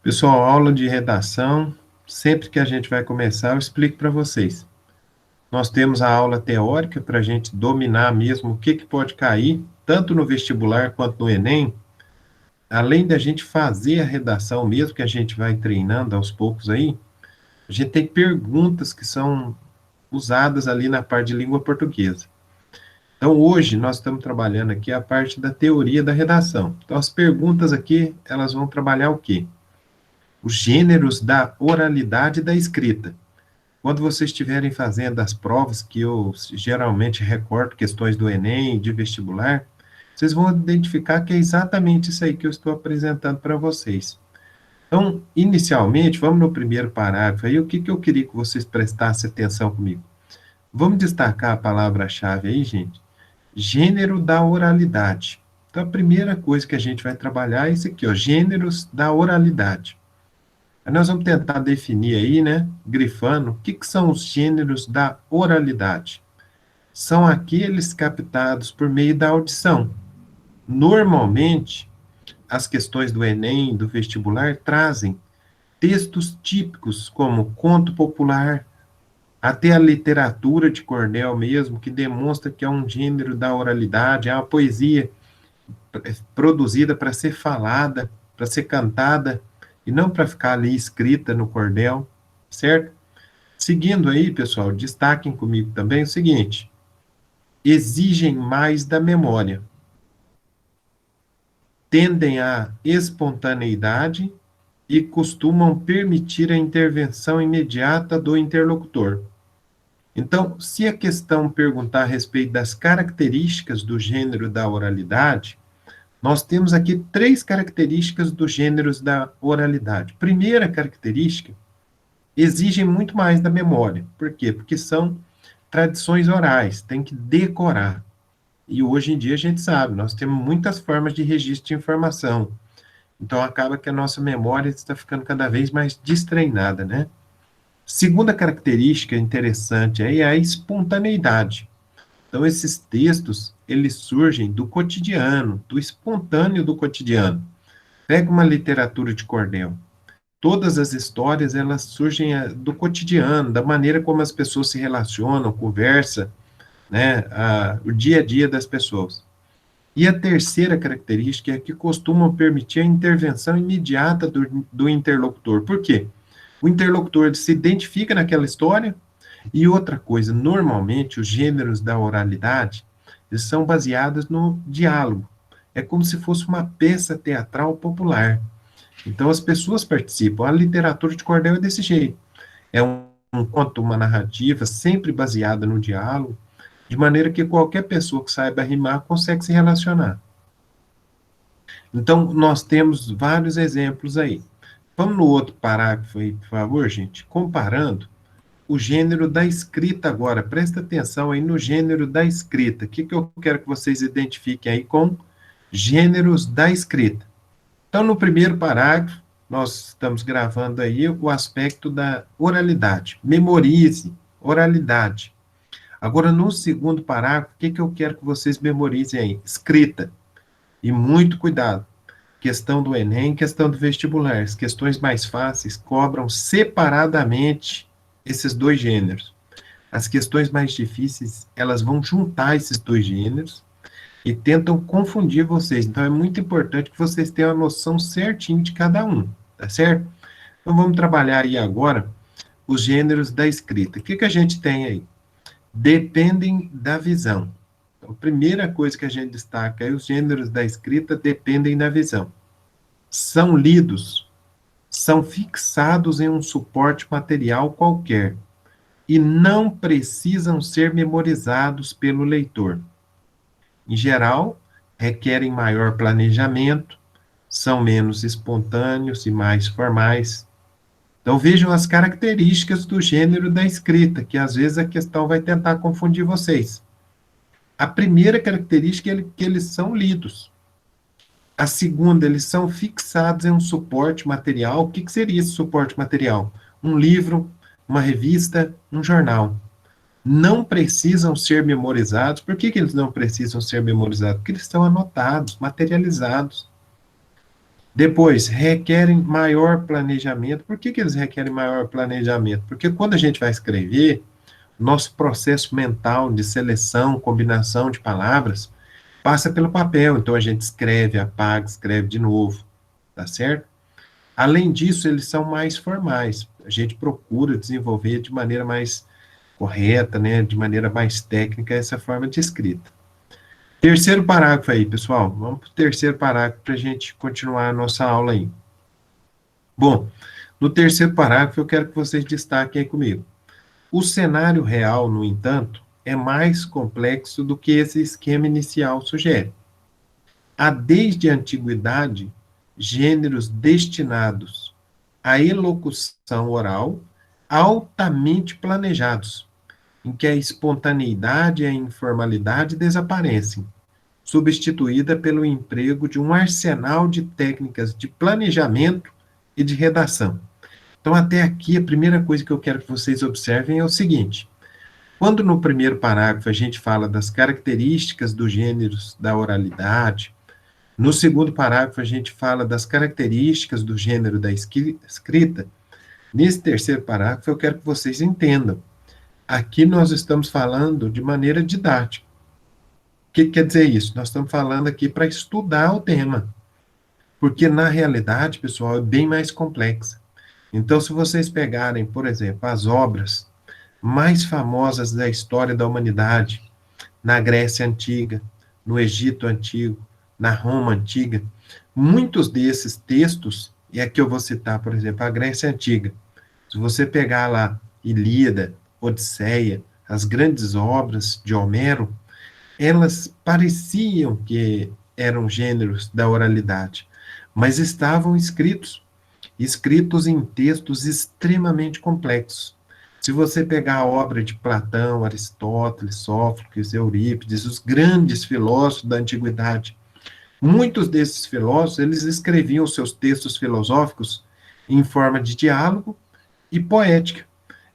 Pessoal, aula de redação, sempre que a gente vai começar, eu explico para vocês. Nós temos a aula teórica para a gente dominar mesmo o que pode cair, tanto no vestibular quanto no Enem. Além da gente fazer a redação mesmo, que a gente vai treinando aos poucos aí, a gente tem perguntas que são usadas ali na parte de língua portuguesa. Então, hoje, nós estamos trabalhando aqui a parte da teoria da redação. Então, as perguntas aqui, elas vão trabalhar o quê? Os gêneros da oralidade e da escrita. Quando vocês estiverem fazendo as provas, que eu geralmente recorto questões do Enem, de vestibular, vocês vão identificar que é exatamente isso aí que eu estou apresentando para vocês. Então, inicialmente, vamos no primeiro parágrafo aí, o que eu queria que vocês prestassem atenção comigo. Vamos destacar a palavra-chave aí, gente. Gênero da oralidade. Então, a primeira coisa que a gente vai trabalhar é isso aqui, ó, gêneros da oralidade. Aí nós vamos tentar definir aí, né, grifando, o que são os gêneros da oralidade. São aqueles captados por meio da audição. Normalmente, as questões do Enem, do vestibular, trazem textos típicos, como conto popular, até a literatura de cordel mesmo, que demonstra que é um gênero da oralidade, é uma poesia produzida para ser falada, para ser cantada, e não para ficar ali escrita no cordel, certo? Seguindo aí, pessoal, destaquem comigo também o seguinte: exigem mais da memória, tendem à espontaneidade e costumam permitir a intervenção imediata do interlocutor. Então, se a questão perguntar a respeito das características do gênero da oralidade, nós temos aqui 3 características dos gêneros da oralidade. Primeira característica, exigem muito mais da memória. Por quê? Porque são tradições orais, tem que decorar. E hoje em dia a gente sabe, nós temos muitas formas de registro de informação. Então acaba que a nossa memória está ficando cada vez mais destreinada, né? Segunda característica interessante aí é a espontaneidade. Então esses textos, eles surgem do cotidiano, do espontâneo do cotidiano. Pega uma literatura de cordel. Todas as histórias, elas surgem do cotidiano, da maneira como as pessoas se relacionam, conversam, né, o dia a dia das pessoas. E a terceira característica é que costumam permitir a intervenção imediata do interlocutor. Por quê? O interlocutor se identifica naquela história, e outra coisa, normalmente os gêneros da oralidade, eles são baseados no diálogo. É como se fosse uma peça teatral popular. Então as pessoas participam. A literatura de cordel é desse jeito. É um conto, uma narrativa sempre baseada no diálogo, de maneira que qualquer pessoa que saiba rimar consegue se relacionar. Então, nós temos vários exemplos aí. Vamos no outro parágrafo aí, por favor, gente, comparando o gênero da escrita agora. Presta atenção aí no gênero da escrita. O que eu quero que vocês identifiquem aí com gêneros da escrita. Então, no primeiro parágrafo, nós estamos gravando aí o aspecto da oralidade. Memorize, oralidade. Agora, no segundo parágrafo, o que eu quero que vocês memorizem aí? Escrita. E muito cuidado. Questão do Enem, questão do vestibular. As questões mais fáceis cobram separadamente esses dois gêneros. As questões mais difíceis, elas vão juntar esses dois gêneros e tentam confundir vocês. Então, é muito importante que vocês tenham a noção certinho de cada um, tá certo? Então, vamos trabalhar aí agora os gêneros da escrita. O que a gente tem aí? Dependem da visão. Então, a primeira coisa que a gente destaca é os gêneros da escrita dependem da visão. São lidos, são fixados em um suporte material qualquer e não precisam ser memorizados pelo leitor. Em geral, requerem maior planejamento, são menos espontâneos e mais formais. Então, vejam as características do gênero da escrita, que às vezes a questão vai tentar confundir vocês. A primeira característica é que eles são lidos. A segunda, eles são fixados em um suporte material. O que seria esse suporte material? Um livro, uma revista, um jornal. Não precisam ser memorizados. Por que eles não precisam ser memorizados? Porque eles estão anotados, materializados. Depois, requerem maior planejamento. Por que eles requerem maior planejamento? Porque quando a gente vai escrever, nosso processo mental de seleção, combinação de palavras, passa pelo papel. Então, a gente escreve, apaga, escreve de novo, tá certo? Além disso, eles são mais formais. A gente procura desenvolver de maneira mais correta, né, de maneira mais técnica, essa forma de escrita. Terceiro parágrafo aí, pessoal. Vamos para o terceiro parágrafo para a gente continuar a nossa aula aí. Bom, no terceiro parágrafo eu quero que vocês destaquem aí comigo. O cenário real, no entanto, é mais complexo do que esse esquema inicial sugere. Há desde a antiguidade gêneros destinados à elocução oral altamente planejados, em que a espontaneidade e a informalidade desaparecem, substituída pelo emprego de um arsenal de técnicas de planejamento e de redação. Então, até aqui, a primeira coisa que eu quero que vocês observem é o seguinte: quando no primeiro parágrafo a gente fala das características dos gêneros da oralidade, no segundo parágrafo a gente fala das características do gênero da escrita, nesse terceiro parágrafo eu quero que vocês entendam. Aqui nós estamos falando de maneira didática. O que quer dizer isso? Nós estamos falando aqui para estudar o tema, porque na realidade, pessoal, é bem mais complexa. Então, se vocês pegarem, por exemplo, as obras mais famosas da história da humanidade, na Grécia Antiga, no Egito Antigo, na Roma Antiga, muitos desses textos, e aqui eu vou citar, por exemplo, a Grécia Antiga. Se você pegar lá Ilíada, Odisseia, as grandes obras de Homero, elas pareciam que eram gêneros da oralidade, mas estavam escritos em textos extremamente complexos. Se você pegar a obra de Platão, Aristóteles, Sófocles, Eurípides, os grandes filósofos da antiguidade, muitos desses filósofos, eles escreviam seus textos filosóficos em forma de diálogo e poética,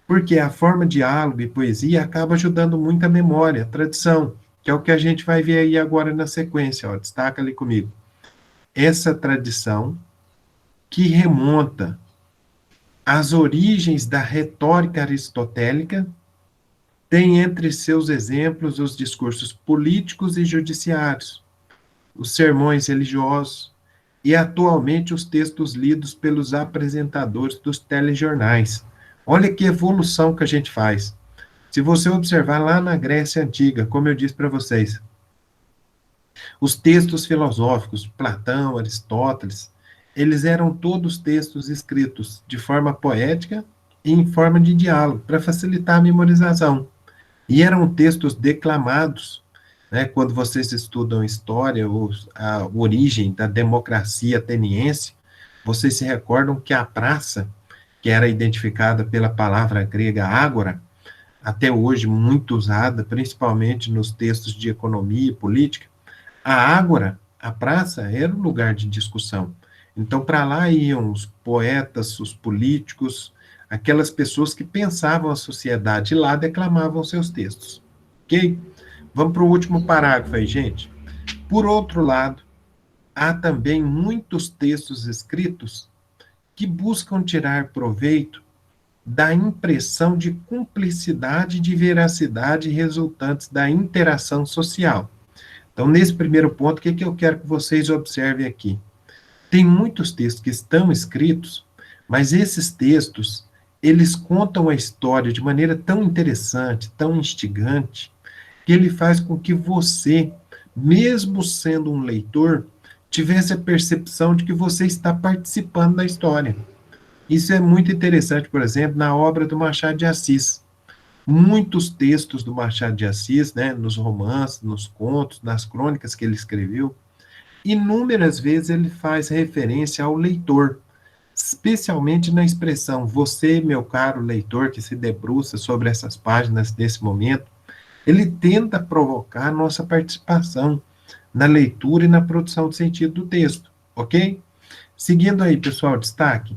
porque a forma de diálogo e poesia acaba ajudando muito a memória, a tradição, que é o que a gente vai ver aí agora na sequência, ó, destaca ali comigo. Essa tradição que remonta às origens da retórica aristotélica tem entre seus exemplos os discursos políticos e judiciários, os sermões religiosos e, atualmente, os textos lidos pelos apresentadores dos telejornais. Olha que evolução que a gente faz. Se você observar lá na Grécia Antiga, como eu disse para vocês, os textos filosóficos, Platão, Aristóteles, eles eram todos textos escritos de forma poética e em forma de diálogo, para facilitar a memorização. E eram textos declamados, né? Quando vocês estudam história, a origem da democracia ateniense, vocês se recordam que a praça, que era identificada pela palavra grega ágora, até hoje muito usada, principalmente nos textos de economia e política, a ágora, a praça, era um lugar de discussão. Então, para lá iam os poetas, os políticos, aquelas pessoas que pensavam a sociedade, e lá declamavam seus textos. Ok? Vamos para o último parágrafo aí, gente. Por outro lado, há também muitos textos escritos que buscam tirar proveito da impressão de cumplicidade e de veracidade resultantes da interação social. Então, nesse primeiro ponto, o que eu quero que vocês observem aqui? Tem muitos textos que estão escritos, mas esses textos, eles contam a história de maneira tão interessante, tão instigante, que ele faz com que você, mesmo sendo um leitor, tivesse a percepção de que você está participando da história. Isso é muito interessante, por exemplo, na obra do Machado de Assis. Muitos textos do Machado de Assis, né, nos romances, nos contos, nas crônicas que ele escreveu, inúmeras vezes ele faz referência ao leitor, especialmente na expressão você, meu caro leitor, que se debruça sobre essas páginas nesse momento, ele tenta provocar nossa participação na leitura e na produção de sentido do texto, ok? Seguindo aí, pessoal, destaque.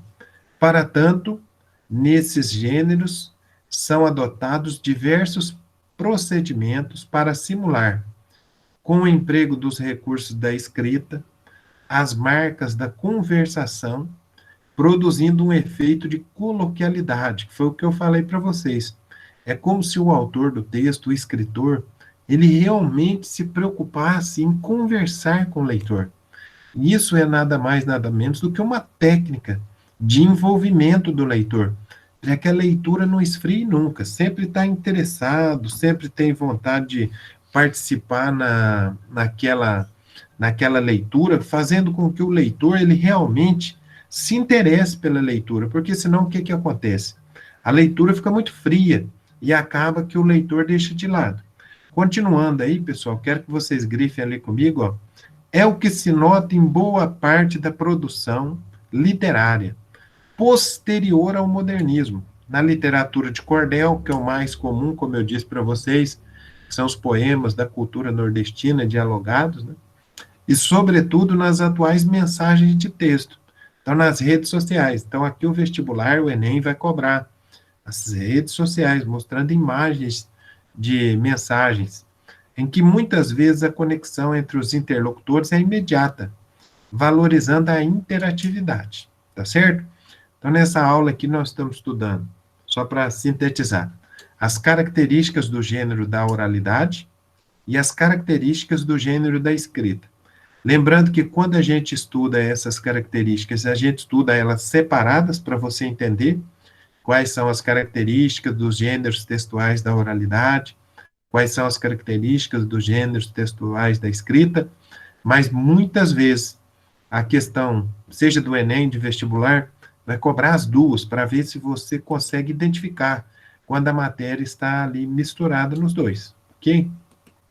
Para tanto, nesses gêneros são adotados diversos procedimentos para simular, com o emprego dos recursos da escrita, as marcas da conversação, produzindo um efeito de coloquialidade, que foi o que eu falei para vocês. É como se o autor do texto, o escritor, ele realmente se preocupasse em conversar com o leitor. Isso é nada mais, nada menos do que uma técnica de envolvimento do leitor, para que a leitura não esfrie nunca, sempre está interessado, sempre tem vontade de participar naquela leitura, fazendo com que o leitor ele realmente se interesse pela leitura, porque senão o que acontece? A leitura fica muito fria e acaba que o leitor deixa de lado. Continuando aí, pessoal, quero que vocês grifem ali comigo, ó, é o que se nota em boa parte da produção literária posterior ao modernismo. Na literatura de cordel, que é o mais comum, como eu disse para vocês, que são os poemas da cultura nordestina dialogados, né? E, sobretudo, nas atuais mensagens de texto. Então, nas redes sociais. Então, aqui o vestibular, o Enem, vai cobrar as redes sociais, mostrando imagens de mensagens, em que muitas vezes a conexão entre os interlocutores é imediata, valorizando a interatividade, tá certo? Então, nessa aula aqui, nós estamos estudando, só para sintetizar, as características do gênero da oralidade e as características do gênero da escrita. Lembrando que quando a gente estuda essas características, a gente estuda elas separadas para você entender quais são as características dos gêneros textuais da oralidade, quais são as características dos gêneros textuais da escrita, mas muitas vezes a questão, seja do Enem, de vestibular, vai cobrar as duas para ver se você consegue identificar quando a matéria está ali misturada nos dois, ok?